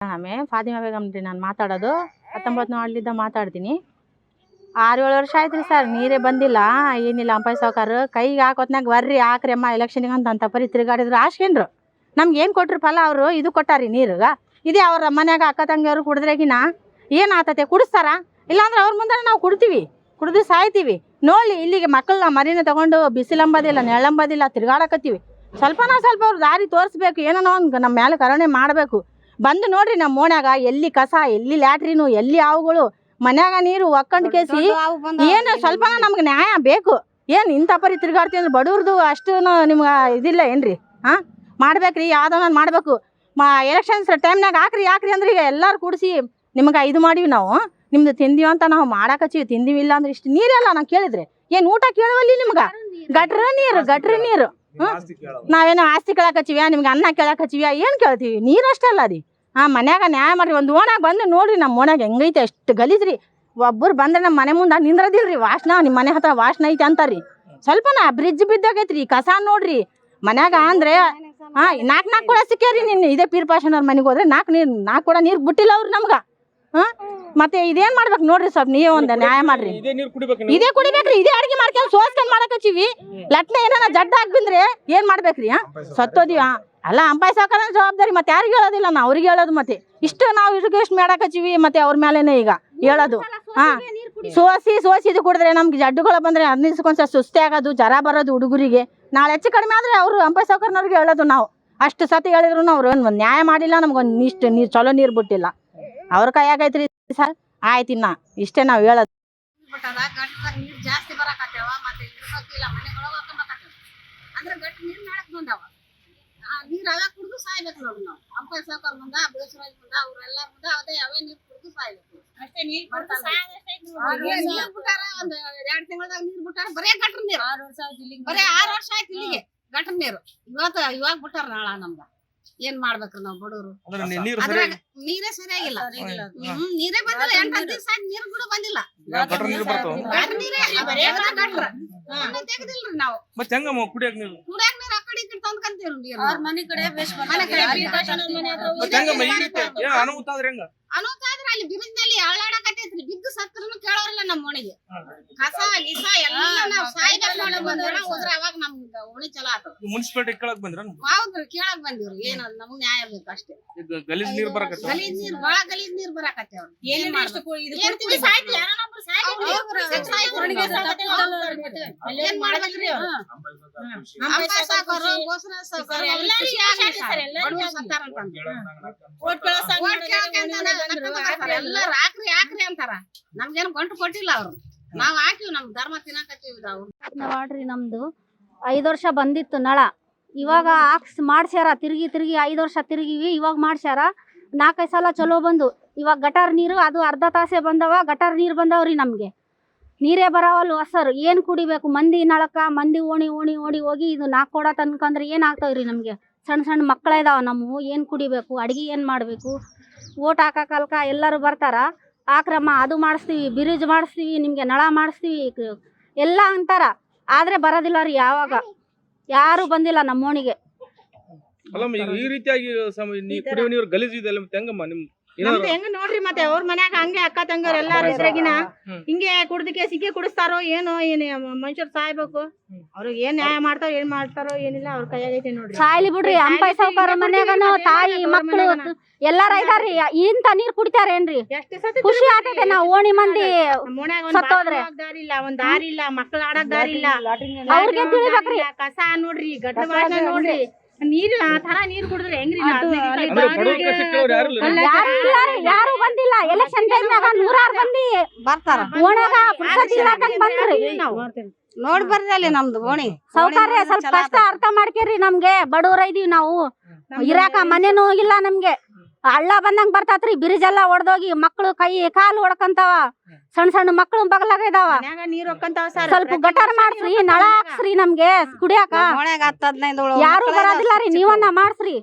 ಫಾತಿಮಾ ಬೇಗಂ ರೀ ನಾನು ಮಾತಾಡೋದು. 19 ವಾರ್ಡ್ಲಿಂದ ಮಾತಾಡ್ತೀನಿ. 6-7 ವರ್ಷ ಆಯ್ತು ರೀ ಸರ್, ನೀರೇ ಬಂದಿಲ್ಲ ಏನಿಲ್ಲ. ಅಂಪಾಯಿ ಸಾವ್ಕಾರ ಕೈಗೆ ಹಾಕೋತ್ನಾಗ ಬರ್ರಿ ಹಾಕ್ರಿ ಅಮ್ಮ ಎಲೆಕ್ಷನ್ಗೆ ಅಂತ ಪರಿ ತಿರುಗಾಡಿದ್ರು ಹಾಸ್ಕೊಂಡ್ರು. ನಮ್ಗೆ ಏನು ಕೊಟ್ರು ಫಲ? ಅವರು ಇದು ಕೊಟ್ಟಾರಿ ನೀರುಗ. ಇದೇ ಅವ್ರ ಮನ್ಯಾಗ ಅಕ್ಕ ತಂಗಿಯವರು ಕುಡಿದ್ರೆಗಿನ ಏನು ಆತತೆ? ಕುಡಿಸ್ತಾರ? ಇಲ್ಲಾಂದ್ರೆ ಅವ್ರ ಮುಂದೆ ನಾವು ಕುಡ್ತೀವಿ, ಕುಡಿದು ಸಾಯ್ತೀವಿ. ನೋಡಿ ಇಲ್ಲಿಗೆ ಮಕ್ಕಳನ್ನ ಮರಿನ ತಗೊಂಡು ಬಿಸಿಲಂಬೋದಿಲ್ಲ ನೆಳ್ಳಂಬೋದಿಲ್ಲ ತಿರುಗಾಡಕತ್ತೀವಿ. ಸ್ವಲ್ಪ ಅವ್ರು ದಾರಿ ತೋರಿಸ್ಬೇಕು, ಏನೋ ಒಂದು ನಮ್ಮ ಮೇಲೆ ಕರುಣೆ ಮಾಡಬೇಕು. ಬಂದು ನೋಡ್ರಿ ನಮ್ಮ ಓಣ್ಯಾಗ ಎಲ್ಲಿ ಕಸ, ಎಲ್ಲಿ ಲ್ಯಾಟ್ರಿನು, ಎಲ್ಲಿ ಹಾವುಗಳು, ಮನ್ಯಾಗ ನೀರು ಒಕ್ಕಂಡು ಕೇಸಿ ಏನು ಸ್ವಲ್ಪ ನಮ್ಗೆ ನ್ಯಾಯ ಬೇಕು. ಏನು ಇಂಥ ಪರಿ ತಿರುಗಾಡ್ತೀವಿ ಅಂದ್ರೆ ಬಡವ್ರದ್ದು ಅಷ್ಟು ನಿಮ್ಗೆ ಇದಿಲ್ಲ ಏನ್ರಿ? ಹಾಂ ಮಾಡ್ಬೇಕ್ರಿ, ಯಾವುದೋ ನಾನು ಮಾಡಬೇಕು. ಎಲೆಕ್ಷನ್ಸ್ ಟೈಮ್ನಾಗ ಹಾಕ್ರಿ ಅಂದ್ರೆ ಈಗ ಎಲ್ಲರೂ ಕೂಡಿಸಿ ನಿಮ್ಗೆ ಇದು ಮಾಡೀವಿ ನಾವು. ನಿಮ್ದು ತಿಂದೀವಿ ಅಂತ ನಾವು ಮಾಡಾಕತ್ತೀವಿ, ತಿಂದೀವಿ ಇಲ್ಲ ಅಂದ್ರೆ ಇಷ್ಟು ನೀರೆಲ್ಲ ನಾವು ಕೇಳಿದ್ರೆ ಏನು ಊಟ ಕೇಳುವಲ್ಲಿ ನಿಮ್ಗೆ? ಗಟ್ರ ನೀರು ನಾವೇನೋ ಆಸ್ತಿ ಕೇಳಾಕತ್ತೀವ್ಯಾ, ನಿಮ್ಗೆ ಅನ್ನ ಕೇಳಾಕತ್ತೀವ್ಯಾ? ಏನು ಕೇಳ್ತೀವಿ? ನೀರು ಅಷ್ಟಲ್ಲ ಅದು. ಹಾಂ ಮನ್ಯಾಗ ನ್ಯಾಯ ಮಾಡ್ರಿ. ಒಂದು ಓಣ್ಯಾಗ ಬಂದು ನೋಡ್ರಿ ನಮ್ಮ ಓಣ್ಯಾಗ ಹೆಂಗೈತೆ, ಅಷ್ಟು ಗಲೀಜ್ರಿ. ಒಬ್ಬರು ಬಂದ್ರೆ ನಮ್ಮ ಮನೆ ಮುಂದೆ ನಿಂದ್ರದಿಲ್ರಿ, ವಾಸನ ನಿಮ್ಮ ಮನೆ ಹತ್ರ ವಾಸನ ಐತೆ ಅಂತಾರ್ರಿ. ಸ್ವಲ್ಪನ ಬ್ರಿಡ್ಜ್ ಬಿದ್ದಾಗೈತ್ರಿ, ಕಸ ನೋಡ್ರಿ ಮನ್ಯಾಗ. ಅಂದ್ರೆ ಹಾಂ 4 ಕೂಡ ಸಿಕ್ಕ್ಯಾರಿ. ನಿನ್ನ ಇದೇ ಪೀರ್ಪಾಷನವ್ರ ಮನೆಗೆ ಹೋದ್ರೆ 4 ಕೂಡ ನೀರು ಬಿಟ್ಟಿಲ್ಲ ಅವ್ರು ನಮ್ಗೆ. ಹಾಂ ಮತ್ತೆ ಇದೇನು ಮಾಡ್ಬೇಕು ನೋಡ್ರಿ, ಸ್ವಲ್ಪ ನೀವೇ ಒಂದು ನ್ಯಾಯ ಮಾಡ್ರಿ. ಇದೇ ಕುಡಿಬೇಕ್ರಿ, ಇದೇ ಅಡುಗೆ ಮಾಡ್ಕೊಂಡು ಸೋಸ್ಕೊಂಡು ಮಾಡಕತ್ತೀವಿ. ಲಟ್ನ ಏನಾರ ಜಡ್ಡ ಹಾಕ್ಬಿಂದ್ರೆ ಏನು ಮಾಡ್ಬೇಕ್ರಿ? ಸತ್ತೋದಿವ ಅಲ್ಲ ಅಂಪಾಯಿ ಸಾವ್ಕಾರ ಜವಾಬ್ದಾರಿ. ಮತ್ತೆ ಯಾರಿಗೆ ಹೇಳೋದಿಲ್ಲ, ನಾವು ಅವ್ರಿಗೆ ಹೇಳೋದು. ಮತ್ತೆ ಇಷ್ಟು ನಾವು ಇಷ್ಟು ಮಾಡಾಕತ್ತೀವಿ, ಮತ್ತೆ ಅವ್ರ ಮೇಲೇನೆ ಈಗ ಹೇಳೋದು. ಹಾಂ ಸೋಸಿದು ಕುಡಿದ್ರೆ ನಮ್ಗೆ ಜಡ್ಡುಗಳು ಬಂದರೆ 15 ದಿವ್ಸಕ್ಕೊಂದ್ಸಲ ಸುಸ್ತಿ ಆಗೋದು, ಜ್ವರ ಬರೋದು ಹುಡುಗರಿಗೆ. ನಾಳೆ ಹೆಚ್ಚು ಕಡಿಮೆ ಆದರೆ ಅವರು ಅಂಪಾಯಿ ಸಾವ್ಕಾರನವ್ರಿಗೆ ಹೇಳೋದು ನಾವು. ಅಷ್ಟು ಸತಿ ಹೇಳಿದ್ರು ಅವ್ರು ಒಂದು ನ್ಯಾಯ ಮಾಡಿಲ್ಲ, ನಮ್ಗೊಂದು ಇಷ್ಟು ನೀರು ಚಲೋ ನೀರು ಬಿಟ್ಟಿಲ್ಲ. ಅವ್ರ ಕೈಯಾಗೈತ್ರಿ ಸರ್. ಆಯ್ತು ಇನ್ನ ಇಷ್ಟೇ ನಾವು ಹೇಳೋದು. ನೀರು ಜಾಸ್ತಿ ಬರಕತ್ತೇವ, ಮತ್ತೆ ಇರ್ಬೇಕಿಲ್ಲ ಮನೆಗಳು ಅಂದ್ರೆ ಗಟ್ಟಿ ನೀರು ನಾಳಕ್ ಬಂದಾವ. ನೀರು ಅವ ಕುಡಿದು ಸಾಯ್ಬೇಕು ನೋಡಿ ನಾವು. ಅಂಪಾಯಿ ಸಾವ್ಕಾರ ಮುಂದ, ಬೇಸರಾಜ್ ಮುಂದ, ಅವ್ರೆಲ್ಲ ಮುಂದ ಅವೇ ನೀರು ಕುಡಿದು ಸಾಯ್ಬೇಕು ಅಷ್ಟೇ. ನೀರು ಬಿಟ್ಟಾರ ಒಂದು 2 ತಿಂಗಳದಾಗ ನೀರು ಬಿಟ್ಟಾರ. ಬರೇ ಗಟ್ರ ನೀರು 6 ವರ್ಷ ಆಯ್ತು. ಬರೇ 6 ವರ್ಷ ಆಯ್ತು ಇಲ್ಲಿಗೆ ಗಟ್ರ ನೀರು. ಇವಾಗ ಬಿಟ್ಟಾರ ನಾಳ. ನಮ್ಗ ಏನ್ ಮಾಡ್ಬೇಕ್ರಿ ನಾವು ಬಡವರು? ಅದ್ರಾಗ ನೀರೇ ಸರಿಯಾಗಿಲ್ಲ. ನೀರೇ ಬಂದಿಲ್ಲ. 8 ದಿವಸ ನೀರು ಕೂಡ ಬಂದಿಲ್ಲ. ತೆಗ್ದಿಲ್ರಿ ನಾವು. ಕುಡಿಯಾಕ ನೀರು ಆ ಕಡೆ ಈ ಕಡೆ ತಂದ್ಕಂತೀವ್ರಿ. ಮನೆ ಕಡೆ ಅನುತ ಆದ್ರೆ ಅಲ್ಲಿ ಬಿರುದ್ನಲ್ಲಿ ಅಳಾಡಕತ್ತೈತ್ರಿ. ಬಿದ್ದು ಸತ್ರನು ಕೇಳೋರಿಲ್ಲ ನಮ್ಮ ಓಣಿಗೆ. ಕಸ ಗಿಸ ಎಲ್ಲ ನಾವು ಸಾಯ್ಬೇಕು ನೋಡಕ್ ಬಂದ್ರ ಹೋದ್ರ ಅವಾಗ ನಮ್ಗ ಓಣಿ ಚಲೋ ಆತದ. ಮುನ್ಸಿಪಾಲಿಟಿ ಕೇಳಕ್ ಬಂದ್ರ? ಹೌದ್ರಿ ಕೇಳಕ್ ಬಂದಿವ್ರಿ. ಏನಲ್ಲ ನಮ್ಗ್ ನ್ಯಾಯ ಬೇಕು ಅಷ್ಟೇ. ಗಲೀಜ್ ನೀರ್ ಬರಕತ್ತ, ಗಲೀಜ್ ನೀರ್ ಬಾಳ ಗಲೀಜ್ ನೀರ್ ಬರಕತ್ತೇವ್. ಏನ್ ಮಾಡ್ಬೇಕು? ಸಾಯ್ತಿ ಯಾರನ್ನೊಬ್ರು ಸಾಯ್ತಿ. ಏನ್ ಮಾಡ್ಬೇಕ್ರಿ? ಅಂಪಾಯಿ ಸಾವ್ಕಾರ ಗೋಸ್ಕರ ಸಾವ್ಕಾರ ಎಲ್ಲರೂ ಸತ್ತಾರಂತ ಎಲ್ಲಾರು ಹಾಕ್ರಿ ಅಂತಾರ. ನಮ್ಗೇನು ಗಂಟು ಕೊಟ್ಟಿಲ್ಲ ಅವ್ರು. ನಾವ್ ಹಾಕಿವ್ ನಮ್ ಧರ್ಮ ತಿನ್ನಕತ್ತೀವಿ. ವಾಡ್ರಿ ನಮ್ದು 5 ವರ್ಷ ಬಂದಿತ್ತು ನಳ. ಇವಾಗ ಮಾಡ್ಸ್ಯಾರ. ತಿರುಗಿ 5 ವರ್ಷ ತಿರುಗಿವಿ. ಇವಾಗ ಮಾಡ್ಸ್ಯಾರ. 4-5 ಸಲ ಚಲೋ ಬಂದು. ಇವಾಗ ಗಟಾರ್ ನೀರು ಅದು ಅರ್ಧ ತಾಸೆ ಬಂದವ. ಗಟಾರ್ ನೀರು ಬಂದವ್ರಿ. ನಮ್ಗೆ ನೀರೇ ಬರವಲ್ಲು ಹಸರು. ಏನು ಕುಡಿಬೇಕು? ಮಂದಿ ನಳಕ ಮಂದಿ ಓಣಿ ಹೋಗಿ ಇದು 4 ಕೊಡ ತನ್ಕಂದ್ರೆ ಏನಾಗ್ತಾವ್ರಿ ನಮ್ಗೆ? ಸಣ್ಣ ಮಕ್ಕಳ ಇದಾವ ನಮ್ಮವು. ಏನು ಕುಡಿಬೇಕು? ಅಡ್ಗೆ ಏನು ಮಾಡಬೇಕು? ಓಟ್ ಹಾಕಲ್ಕ ಎಲ್ಲರೂ ಬರ್ತಾರ. ಆಕ್ರಮ ಅದು ಮಾಡಿಸ್ತೀವಿ, ಬ್ರಿಡ್ಜ್ ಮಾಡಿಸ್ತೀವಿ, ನಿಮಗೆ ನಳ ಮಾಡಿಸ್ತೀವಿ ಎಲ್ಲ ಅಂತಾರ. ಆದ್ರೆ ಬರೋದಿಲ್ಲ ರೀ. ಯಾವಾಗ ಯಾರು ಬಂದಿಲ್ಲ ನಮ್ಮ ಓಣಿಗೆ. ಈ ರೀತಿಯಾಗಿ ಕುಡಿಯುವ ನೀರು ಗಲೀಜ್ ಇದೆ ಮತ್ತೆ ಹೆಂಗಮ್ಮ? ಹೆಂಗ ನೋಡ್ರಿ ಮತ್ತೆ ಅವ್ರ ಮನ್ಯಾಗ ಹಂಗೆ ಅಕ್ಕ ತಂಗಿಯವ್ರ ಎಲ್ಲಾರು ಇದ್ರಾಗಿನ ಹಿಂಗೆ ಕುಡ್ದಕ್ಕೆ ಸಿಕ್ಕಿ ಕುಡಿಸ್ತಾರೋ ಏನೋ. ಏನ್ ಮನುಷ್ಯರು ಸಾಯ್ಬೇಕು. ಅವ್ರಿಗೆ ಏನ್ ನ್ಯಾಯ ಮಾಡ್ತಾರೋ ಏನ್ ಮಾಡ್ತಾರೋ ಏನಿಲ್ಲ ಅವ್ರ ಕೈಯಾಗೈತೆ ನೋಡ್ರಿ. ಸಾಯ್ಲಿ ಬಿಡ್ರಿ. ಅಂಪಾಯಿ ಸಾವ್ಕಾರ ಮನ್ಯಾಗ ತಾಯಿ ಮಕ್ಕಳು ಎಲ್ಲಾರ ಇದಾರ್ರಿ. ಇಂತ ನೀರ್ ಕುಡಿತಾರೇನ್ರಿ? ಖುಷಿ ಆಗ್ತೈತೆ. ನಾವು ಓಣಿ ಮಂದಿ ಸತ್ತೋದ್ರೆ ಒಂದ್ ದಾರಿ ಇಲ್ಲ, ಮಕ್ಳು ಆಡಕ್ ದಾರಿ ಇಲ್ಲ. ಅವ್ರಿಗೆ ತಿಳಿಬೇಕ್ರಿ. ಕಸ ನೋಡ್ರಿ, ಗಟ್ಟ ನೋಡ್ರಿ. ನೀರು ತರ ನೀರು ಕುಡಿದ್ರೆ ಹೆಂಗ್ರಿ? ಯಾರು ಬಂದಿಲ್ಲ. ಎಲೆಕ್ಷನ್ ಟೈಮ್ನಾಗ 100 ಮಂದಿ ಬರ್ತಾರ. ಓಣ್ಯಾಗ ನೋಡ್ ಬರ್ರಿ ಅಲ್ಲಿ ನಮ್ದು ಓಣಿ. ಸೌಕರ್ಯ ಸ್ವಲ್ಪ ಕಷ್ಟ ಅರ್ಥ ಮಾಡ್ಕೇರಿ. ನಮ್ಗೆ ಬಡವ್ರ ಇದೀವಿ ನಾವು. ಇರಾಕ ಮನೇನು ಹೋಗಿಲ್ಲ ನಮ್ಗೆ. ಹಳ್ಳ ಬಂದಂಗ ಬರ್ತಾತ್ರಿ. ಬ್ರಿಡ್ಜ್ ಎಲ್ಲಾ ಒಡ್ದೋಗಿ ಮಕ್ಳು ಕೈ ಕಾಲು ಹೊಡ್ಕಂತಾವ. ಸಣ್ಣ ಮಕ್ಳು ಬಗಲಾಗ ಇದಾವ. ಸ್ವಲ್ಪ ಗಟಾರ್ ಮಾಡ್ಸ್ರಿ, ನಳ ಹಾಕ್ಸ್ರಿ ನಮ್ಗೆ ಕುಡಿಯಾಕ. ಓಣ್ಯಾಗ 10-15 ಯಾರು ಬರೋದಿಲ್ಲ ರೀ. ನೀವನ್ನ ಮಾಡ್ಸ್ರಿ.